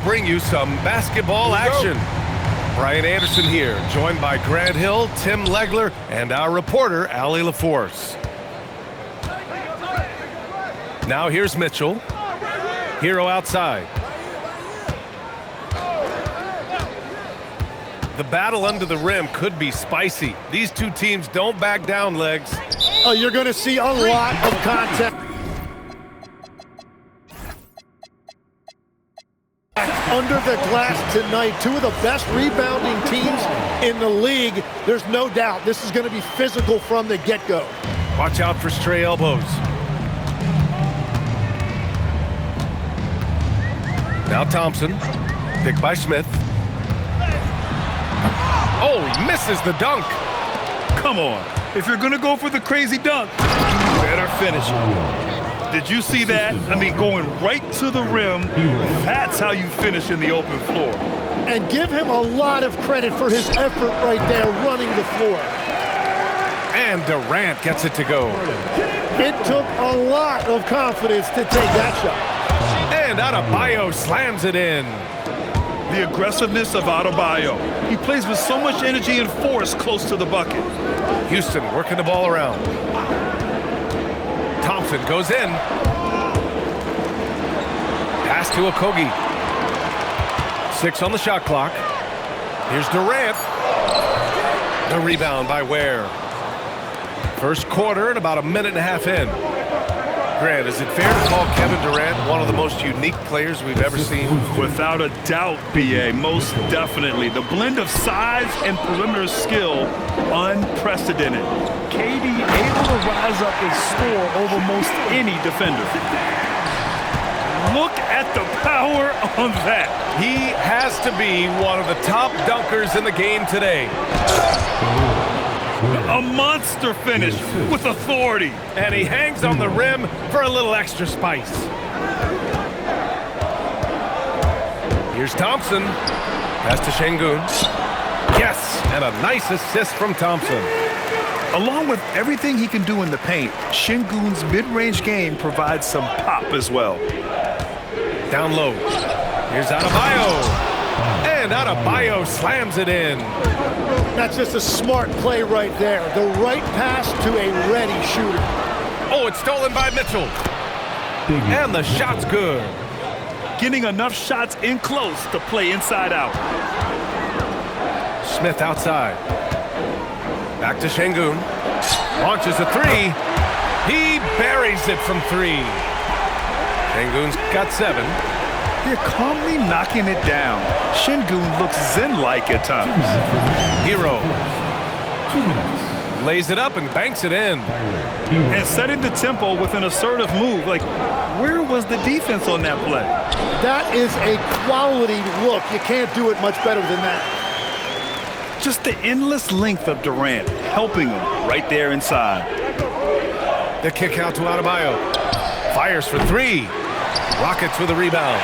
bring you some basketball action. Brian Anderson here, joined by Grant Hill, Tim Legler, and our reporter, Allie LaForce. Now here's Mitchell. Hero outside. The battle under the rim could be spicy. These two teams don't back down, Legs. Oh, you're going to see a lot of contact. Under the glass tonight, two of the best rebounding teams in the league. There's no doubt this is going to be physical from the get-go. Watch out for stray elbows. Now Thompson, picked by Smith. Oh, he misses the dunk. Come on. If you're going to go for the crazy dunk, you better finish it. Did you see that? I mean, going right to the rim, that's how you finish in the open floor. And give him a lot of credit for his effort right there running the floor. And Durant gets it to go. It took a lot of confidence to take that shot. And Adebayo slams it in. The aggressiveness of Adebayo. He plays with so much energy and force close to the bucket. Houston working the ball around. Thompson goes in. Pass to Okogie. 6 on the shot clock. Here's Durant. The rebound by Ware. First quarter and about a minute and a half in. Grant, is it fair to call Kevin Durant one of the most unique players we've ever seen? Without a doubt, B.A., most definitely. The blend of size and perimeter skill, unprecedented. KD able to rise up and score over most any defender. Look at the power on that. He has to be one of the top dunkers in the game today. A monster finish with authority. And he hangs on the rim for a little extra spice. Here's Thompson. Pass to Şengün. Yes, and a nice assist from Thompson. Along with everything he can do in the paint, Şengün's mid-range game provides some pop as well. Down low. Here's Adebayo. And Adebayo slams it in. That's just a smart play right there. The right pass to a ready shooter. Oh, it's stolen by Mitchell. And the shot's good. Getting enough shots in close to play inside out. Smith outside. Back to Şengün. Launches a three. He buries it from 3. Şengün's got 7. They're calmly knocking it down. Şengün looks zen-like at times. Hero lays it up and banks it in. And setting the tempo with an assertive move. Like, where was the defense on that play? That is a quality look. You can't do it much better than that. Just the endless length of Durant helping him right there inside. The kick out to Adebayo. Fires for 3. Rockets with a rebound.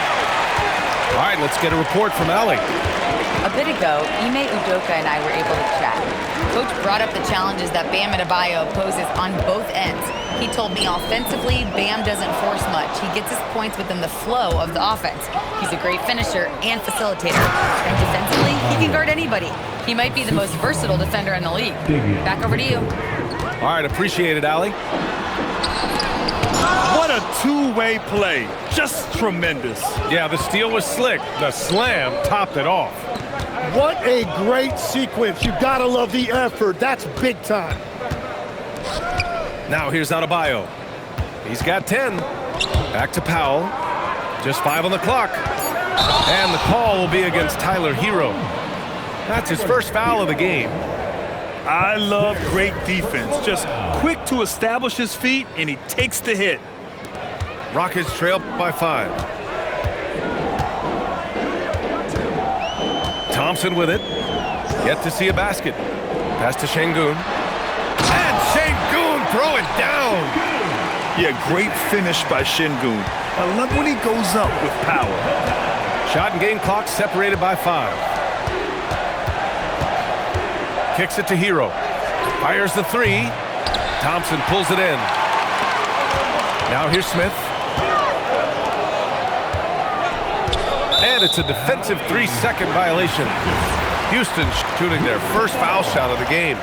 All right, let's get a report from Allie. A bit ago, Ime Udoka and I were able to chat. Coach brought up the challenges that Bam Adebayo poses on both ends. He told me offensively, Bam doesn't force much. He gets his points within the flow of the offense. He's a great finisher and facilitator. And defensively, he can guard anybody. He might be the most versatile defender in the league. Back over to you. All right, appreciate it, Allie. What a two-way play. Just tremendous. Yeah, the steal was slick. The slam topped it off. What a great sequence. You've got to love the effort. That's big time. Now here's Adebayo. He's got 10. Back to Powell. Just 5 on the clock. And the call will be against Tyler Hero. That's his first foul of the game. I love great defense. Just quick to establish his feet, and he takes the hit. Rockets trail by 5. Thompson with it. Yet to see a basket. Pass to Şengün. And Şengün throw it down. Yeah, great finish by Şengün. I love when he goes up with power. Shot and game clock separated by 5. Kicks it to Hero. Fires the 3. Thompson pulls it in. Now here's Smith. And it's a defensive 3-second violation. Houston shooting their first foul shot of the game.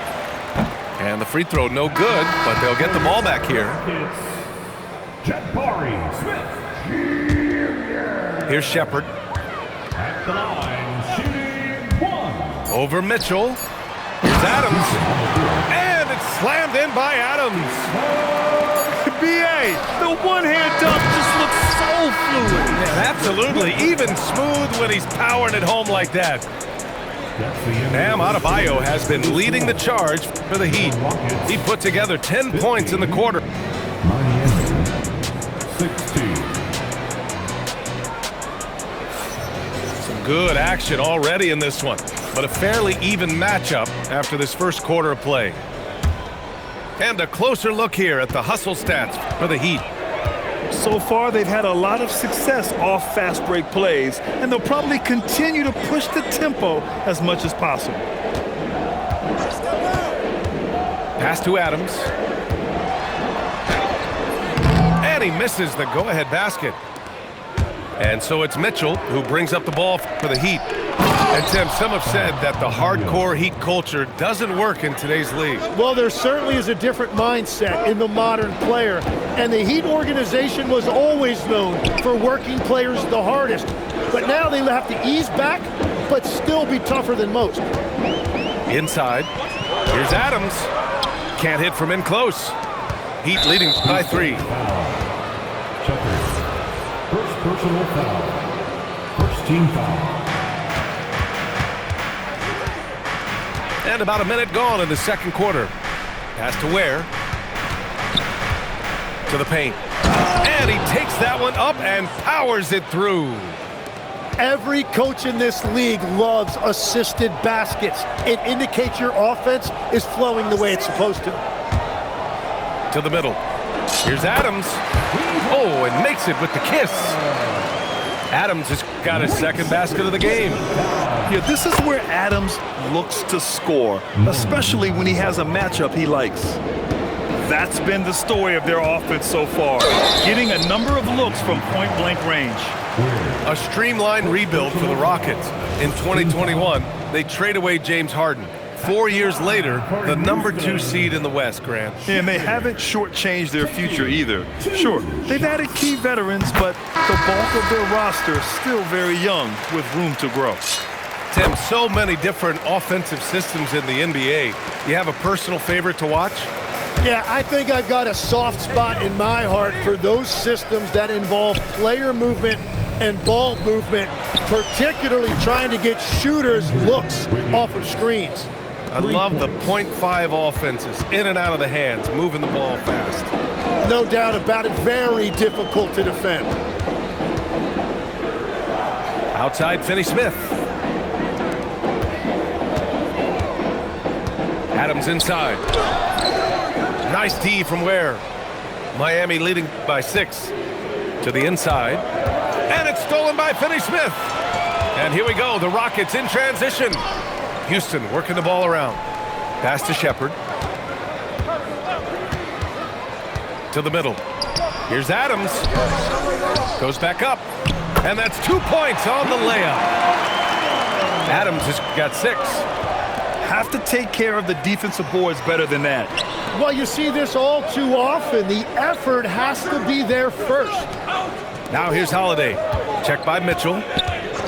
And the free throw no good, but they'll get the ball back here. Here's Shepard. At the line, shooting one. Over Mitchell. Here's Adams. And it's slammed in by Adams. B.A., the one-hand dunk just looks so fluid. Yeah, absolutely. Even smooth when he's powering it home like that. Bam Adebayo has been leading the charge for the Heat. He put together 10 points in the quarter. Miami, 16. Some good action already in this one, but a fairly even matchup after this first quarter of play. And a closer look here at the hustle stats for the Heat. So far, they've had a lot of success off fast break plays, and they'll probably continue to push the tempo as much as possible. Pass to Adams. And he misses the go-ahead basket. And so it's Mitchell who brings up the ball for the Heat. And Tim, some have said that the hardcore Heat culture doesn't work in today's league. Well, there certainly is a different mindset in the modern player. And the Heat organization was always known for working players the hardest. But now they have to ease back, but still be tougher than most. Inside. Here's Adams. Can't hit from in close. Heat leading by 3. First personal foul. First team foul. And about a minute gone in the second quarter. Pass to Ware. To the paint. And he takes that one up and powers it through. Every coach in this league loves assisted baskets. It indicates your offense is flowing the way it's supposed to. To the middle. Here's Adams. Oh, and makes it with the kiss. Adams has got his second basket of the game. Yeah, this is where Adams looks to score, especially when he has a matchup he likes. That's been the story of their offense so far, getting a number of looks from point-blank range. A streamlined rebuild for the Rockets. In 2021, they trade away James Harden. 4 years later, the #2 seed in the West, Grant. And they haven't shortchanged their future either. Sure, they've added key veterans, but the bulk of their roster is still very young with room to grow. Tim, so many different offensive systems in the NBA. You have a personal favorite to watch? Yeah, I think I've got a soft spot in my heart for those systems that involve player movement and ball movement, particularly trying to get shooters looks off of screens. I love the .5 offenses, in and out of the hands, moving the ball fast. No doubt about it, very difficult to defend. Outside, Finney-Smith. Adams inside. Nice D from Ware. Miami leading by 6. To the inside. And it's stolen by Finney-Smith. And here we go, the Rockets in transition. Houston working the ball around. Pass to Shepard. To the middle. Here's Adams. Goes back up. And that's 2 points on the layup. Adams has got 6. Have to take care of the defensive boards better than that. Well, you see this all too often. The effort has to be there first. Now here's Holiday. Checked by Mitchell.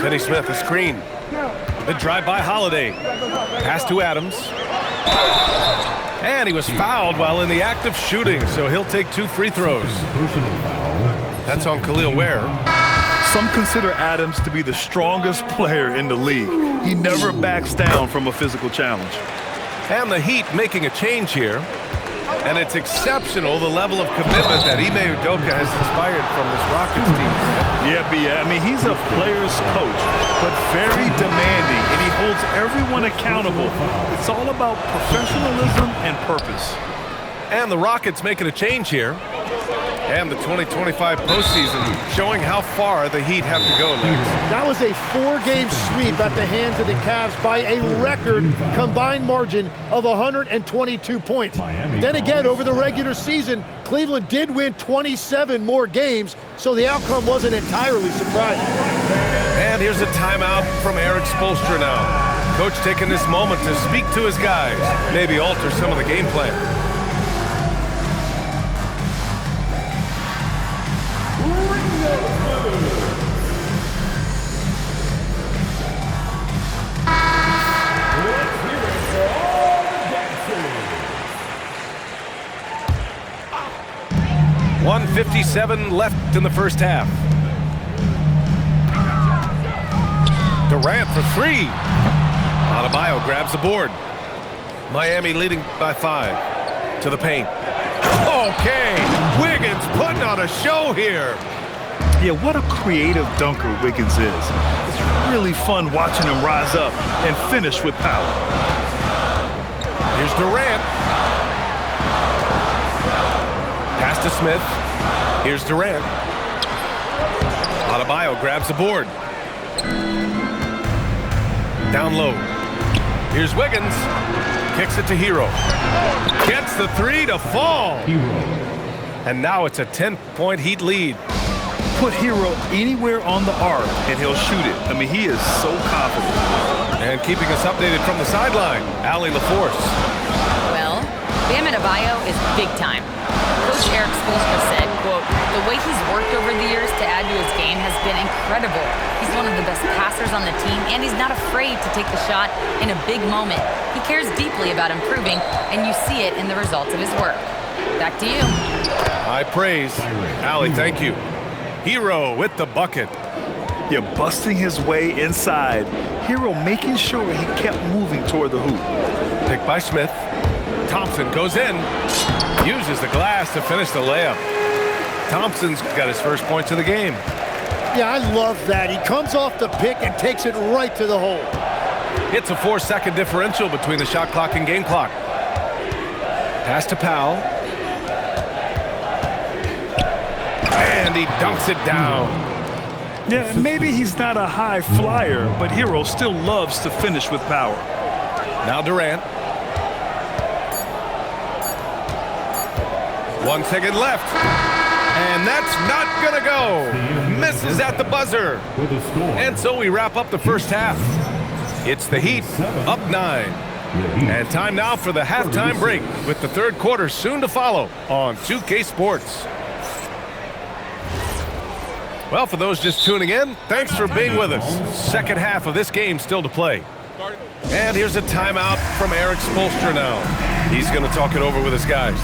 Finney-Smith, a screen. The drive by Holiday. Pass to Adams. And he was fouled while in the act of shooting, so he'll take 2 free throws. That's on Khalil Ware. Some consider Adams to be the strongest player in the league. He never backs down from a physical challenge. And the Heat making a change here. And it's exceptional the level of commitment that Ime Udoka has inspired from this Rockets team. Yeah, I mean, he's a player's coach, but very demanding, and he holds everyone accountable. It's all about professionalism and purpose. And the Rockets making a change here. And the 2025 postseason showing how far the Heat have to go, Lex. That was a 4-game sweep at the hands of the Cavs by a record combined margin of 122 points. Then again, over the regular season, Cleveland did win 27 more games, so the outcome wasn't entirely surprising. And here's a timeout from Eric Spoelstra now. Coach taking this moment to speak to his guys, maybe alter some of the game plan. .157 left in the first half. Durant for three. Adebayo grabs the board. Miami leading by 5 to the paint. Okay, Wiggins putting on a show here. Yeah, what a creative dunker Wiggins is. It's really fun watching him rise up and finish with power. Here's Durant. Pass to Smith. Here's Durant. Adebayo grabs the board. Down low. Here's Wiggins. Kicks it to Hero. Gets the three to fall. And now it's a 10-point Heat lead. Put Hero anywhere on the arc and he'll shoot it. I mean, he is so confident. And keeping us updated from the sideline, Allie LaForce. Well, Bam Adebayo is big time. Coach Eric Spoelstra said, quote, "The way he's worked over the years to add to his game has been incredible. He's one of the best passers on the team, and he's not afraid to take the shot in a big moment. He cares deeply about improving, and you see it in the results of his work." Back to you. High praise. Allie, thank you. Hero with the bucket. Yeah, busting his way inside. Hero making sure he kept moving toward the hoop. Picked by Smith. Thompson goes in. Uses the glass to finish the layup. Thompson's got his first points of the game. Yeah, I love that. He comes off the pick and takes it right to the hole. It's a 4-second differential between the shot clock and game clock. Pass to Powell. And he dunks it down. Yeah, maybe he's not a high flyer, but Hero still loves to finish with power. Now Durant. 1 second left. And that's not gonna go. Misses at the buzzer. And so we wrap up the first half. It's the Heat up 9. And time now for the halftime break with the third quarter soon to follow on 2K Sports. Well, for those just tuning in, thanks for being with us. Second half of this game still to play. And here's a timeout from Eric Spoelstra now. He's going to talk it over with his guys.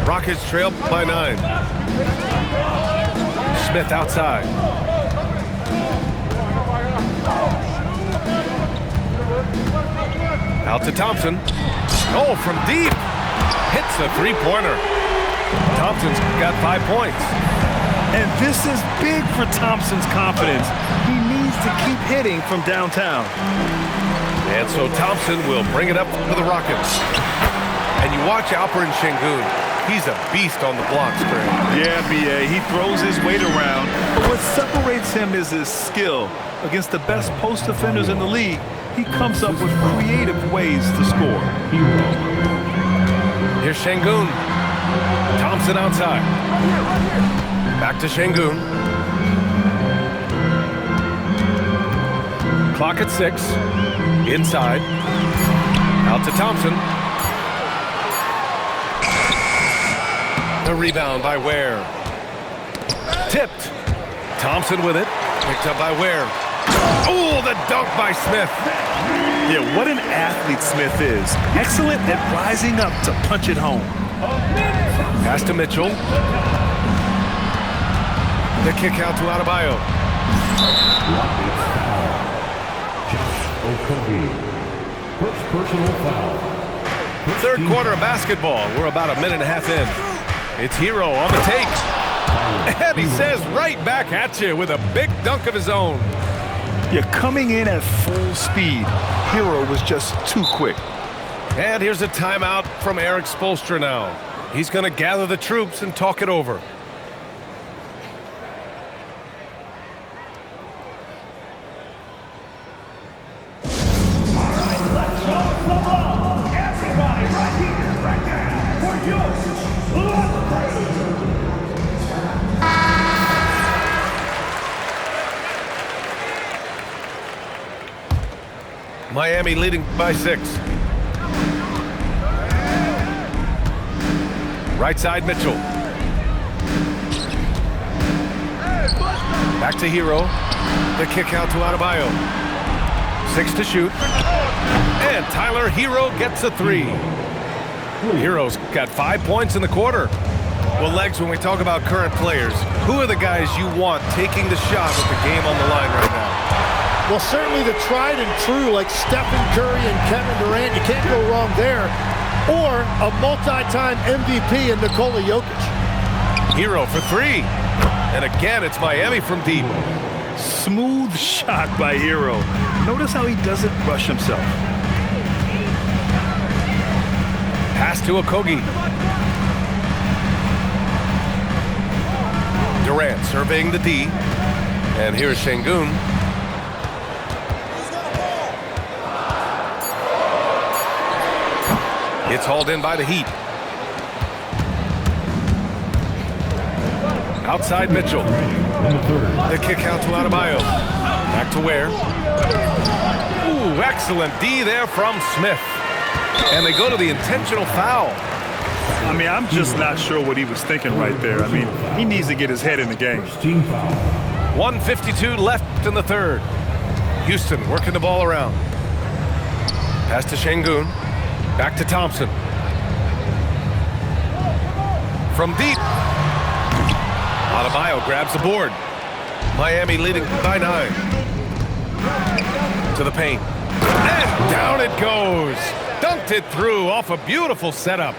Rockets trail by 9. Smith outside. Out to Thompson. Oh, from deep. Hits a three-pointer. Thompson's got 5 points. And this is big for Thompson's confidence. He needs to keep hitting from downtown. And so Thompson will bring it up for the Rockets. And you watch Alperen Sengun. He's a beast on the blocks, Greg. Yeah, B.A. He throws his weight around. But what separates him is his skill. Against the best post defenders in the league, he comes up with creative ways to score. Here's Sengun. Thompson outside. Back to Sengun. Clock at 6. Inside. Out to Thompson. The rebound by Ware. Tipped. Thompson with it. Picked up by Ware. Oh, the dunk by Smith. Yeah, what an athlete Smith is. Excellent at rising up to punch it home. Pass to Mitchell. The kick out to Adebayo. First personal foul. Third quarter of basketball. We're about a minute and a half in. It's Hero on the take. And he says right back at you with a big dunk of his own. Yeah, coming in at full speed. Hero was just too quick. And here's a timeout from Eric Spoelstra now. He's going to gather the troops and talk it over. Miami leading by 6. Right side, Mitchell. Back to Hero. The kick out to Adebayo. 6 to shoot. And Tyler Hero gets a 3. Hero's got 5 points in the quarter. Well, Legs, when we talk about current players, who are the guys you want taking the shot with the game on the line right now? Well, certainly the tried and true like Stephen Curry and Kevin Durant. You can't go wrong there. Or a multi-time MVP in Nikola Jokic. Hero for 3. And again, it's Miami from deep. Smooth shot by Hero. Notice how he doesn't rush himself. Pass to Okogie. Durant surveying the D. And here's Şengün. It's hauled in by the Heat. Outside Mitchell. The kick out to Adebayo. Back to Ware. Ooh, excellent D there from Smith. And they go to the intentional foul. I mean, I'm just not sure what he was thinking right there. I mean, he needs to get his head in the game. 1:52 left in the third. Houston working the ball around. Pass to Şengün. Back to Thompson. From deep. Adebayo grabs the board. Miami leading by 9. To the paint. And down it goes. Dunked it through off a beautiful setup.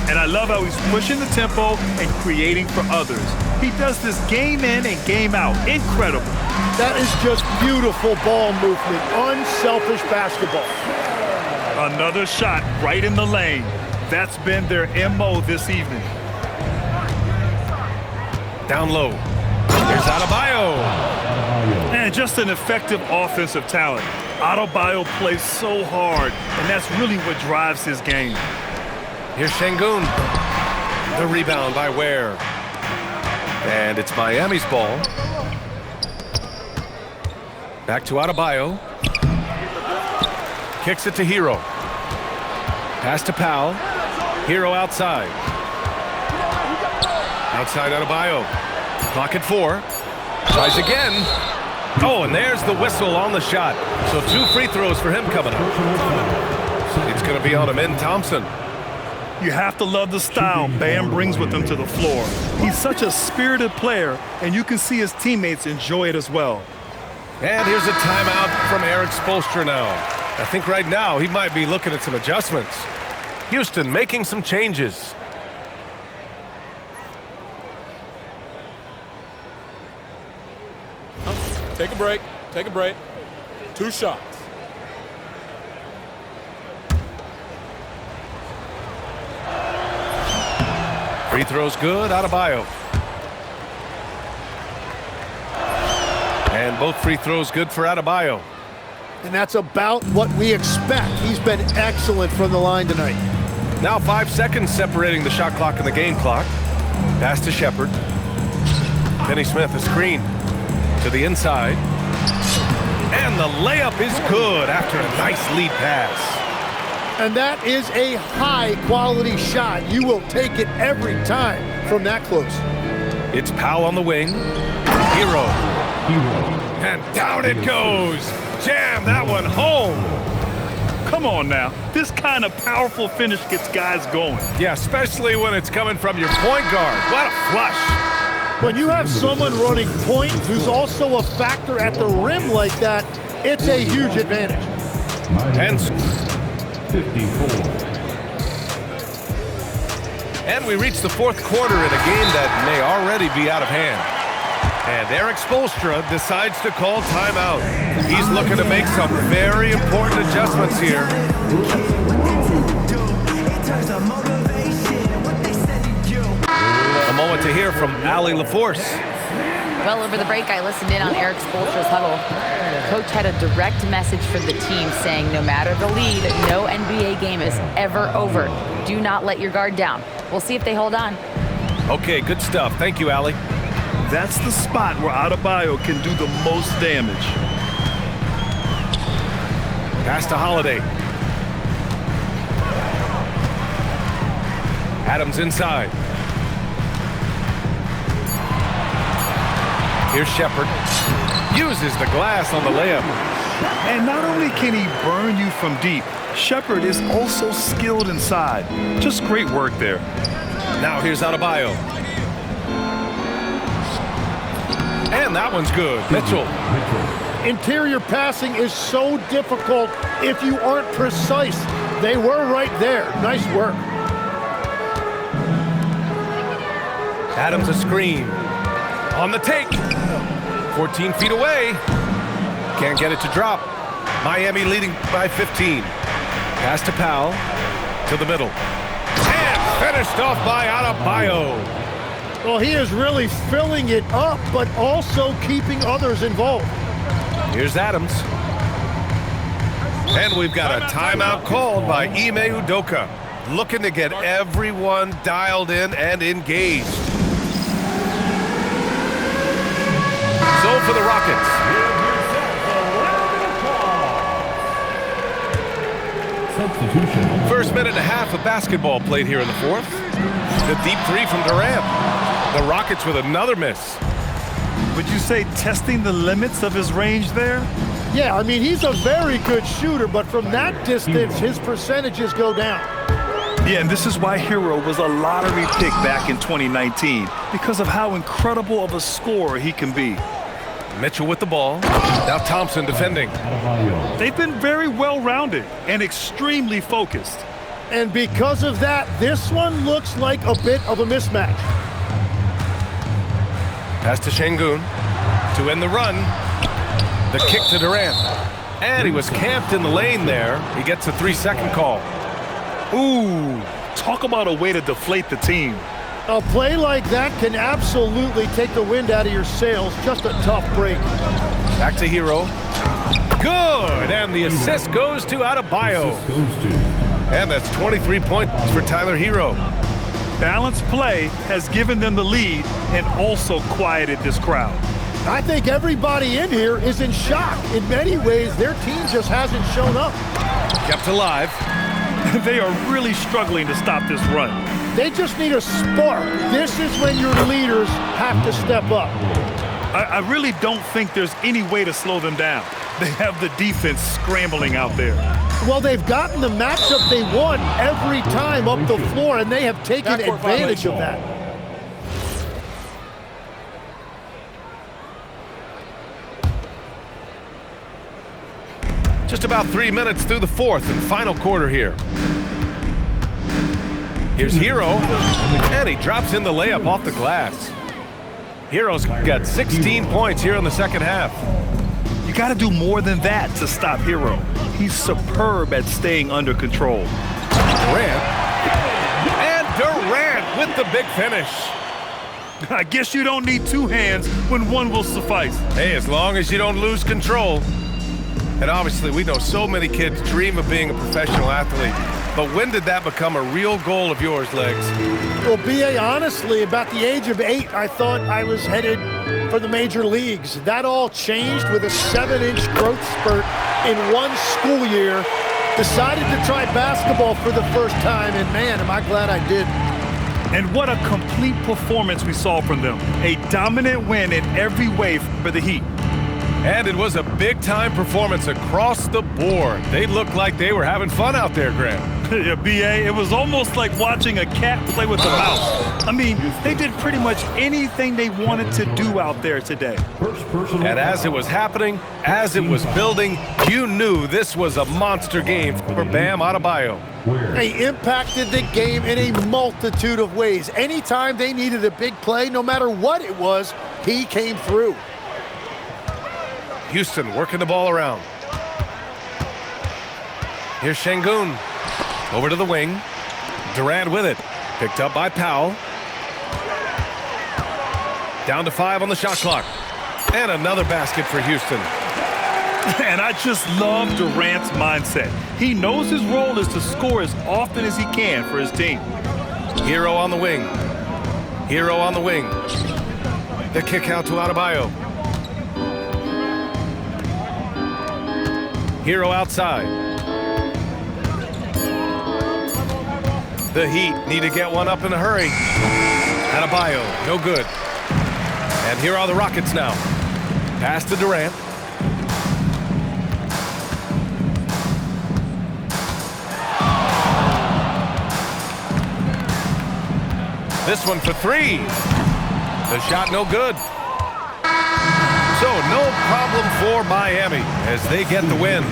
And I love how he's pushing the tempo and creating for others. He does this game in and game out. Incredible. That is just beautiful ball movement. Unselfish basketball. Another shot right in the lane. That's been their MO this evening. Down low. Here's Adebayo. And just an effective offensive talent. Adebayo plays so hard, and that's really what drives his game. Here's Şengün. The rebound by Ware. And it's Miami's ball. Back to Adebayo. Kicks it to Hero. Pass to Powell. Hero outside. Outside Adebayo. Clock at 4. Tries again. Oh, and there's the whistle on the shot. So 2 free throws for him coming up. It's going to be on Amin Thompson. You have to love the style Bam brings with him to the floor. He's such a spirited player, and you can see his teammates enjoy it as well. And here's a timeout from Eric Spoelstra now. I think right now he might be looking at some adjustments. Houston making some changes. Take a break. Take a break. 2 shots. Free throws good, Adebayo. And both free throws good for Adebayo. And that's about what we expect. He's been excellent from the line tonight. Now 5 seconds separating the shot clock and the game clock. Pass to Shepherd. Finney Smith, a screen to the inside. And the layup is good after a nice lead pass. And that is a high-quality shot. You will take it every time from that close. It's Powell on the wing. Hero. And down it goes. Jam that one home. Come on now. This kind of powerful finish gets guys going. Yeah, especially when it's coming from your point guard. What a flush. When you have someone running point who's also a factor at the rim like that, it's a huge advantage. And 54. we reach the 4th quarter in a game that may already be out of hand. And Eric Spoelstra decides to call timeout. He's looking to make some very important adjustments here. hear from Allie LaForce. Well, over the break, I listened in on Eric Spoelstra's huddle. Coach had a direct message for the team saying no matter the lead, no NBA game is ever over. Do not let your guard down. We'll see if they hold on. Okay, good stuff. Thank you, Allie. That's the spot where Adebayo can do the most damage. Pass to Holiday. Adams inside. Here's Shepherd. Uses the glass on the layup. And not only can he burn you from deep, Shepherd is also skilled inside. Just great work there. Now here's Adebayo. And that one's good. Mitchell. Interior passing is so difficult if you aren't precise. They were right there. Nice work. Adams a screen. On the take. 14 feet away. Can't get it to drop. Miami leading by 15. Pass to Powell. To the middle. And finished off by Adebayo. Well, he is really filling it up, but also keeping others involved. Here's Adams. And we've got a timeout called by Ime Udoka. Looking to get everyone dialed in and engaged. So for the Rockets. Substitution. First minute and a half of basketball played here in the fourth. The deep three from Durant. The Rockets with another miss. Would you say testing the limits of his range there? Yeah, I mean, he's a very good shooter, but from that distance, his percentages go down. Yeah, and this is why Hero was a lottery pick back in 2019, because of how incredible of a scorer he can be. Mitchell with the ball. Now Thompson defending. They've been very well-rounded and extremely focused. And because of that, this one looks like a bit of a mismatch. Pass to Şengün to end the run. The kick to Durant. And he was camped in the lane there. He gets a 3-second call. Ooh, talk about a way to deflate the team. A play like that can absolutely take the wind out of your sails. Just a tough break. Back to Hero. Good, and the assist goes to Adebayo. And that's 23 points for Tyler Hero. Balanced play has given them the lead and also quieted this crowd. I think everybody in here is in shock. In many ways, their team just hasn't shown up. Kept alive. They are really struggling to stop this run. They just need a spark. This is when your leaders have to step up. I really don't think there's any way to slow them down. They have the defense scrambling out there. Well, they've gotten the matchup they want every time up the floor, and they have taken advantage of that. Just about 3 minutes through the fourth and final quarter here. Here's Hero, and he drops in the layup off the glass. Hero's got 16 points here in the second half. You got to do more than that to stop Hero. He's superb at staying under control. Durant. And Durant with the big finish. I guess you don't need two hands when one will suffice. Hey, as long as you don't lose control. And obviously, we know so many kids dream of being a professional athlete. But when did that become a real goal of yours, Legs? Well, B.A., honestly, about the age of 8, I thought I was headed for the major leagues. That all changed with a 7-inch growth spurt in one school year. Decided to try basketball for the first time, and man, am I glad I did. And what a complete performance we saw from them. A dominant win in every way for the Heat. And it was a big-time performance across the board. They looked like they were having fun out there, Grant. Yeah, B.A., it was almost like watching a cat play with a mouse. I mean, they did pretty much anything they wanted to do out there today. And as it was happening, as it was building, you knew this was a monster game for Bam Adebayo. They impacted the game in a multitude of ways. Anytime they needed a big play, no matter what it was, he came through. Houston working the ball around. Here's Şengün. Over to the wing. Durant with it. Picked up by Powell. Down to 5 on the shot clock. And another basket for Houston. And I just love Durant's mindset. He knows his role is to score as often as he can for his team. Hero on the wing. Hero on the wing. The kick out to Adebayo. Hero outside. The Heat need to get one up in a hurry. Adebayo, no good. And here are the Rockets now. Pass to Durant. This one for 3. The shot no good. So no problem for Miami as they get the win.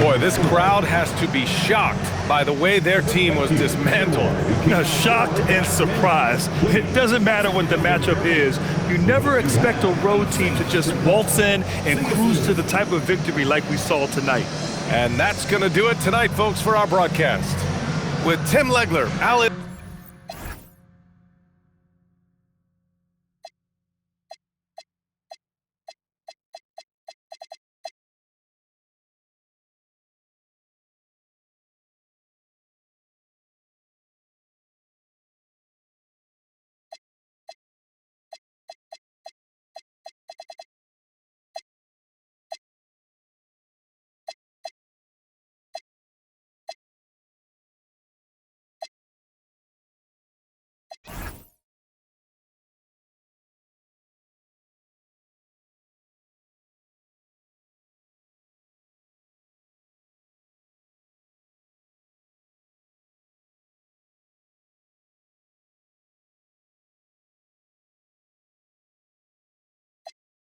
Boy, this crowd has to be shocked by the way their team was dismantled. Now, shocked and surprised. It doesn't matter what the matchup is. You never expect a road team to just waltz in and cruise to the type of victory like we saw tonight. And that's going to do it tonight, folks, for our broadcast. With Tim Legler, Alan...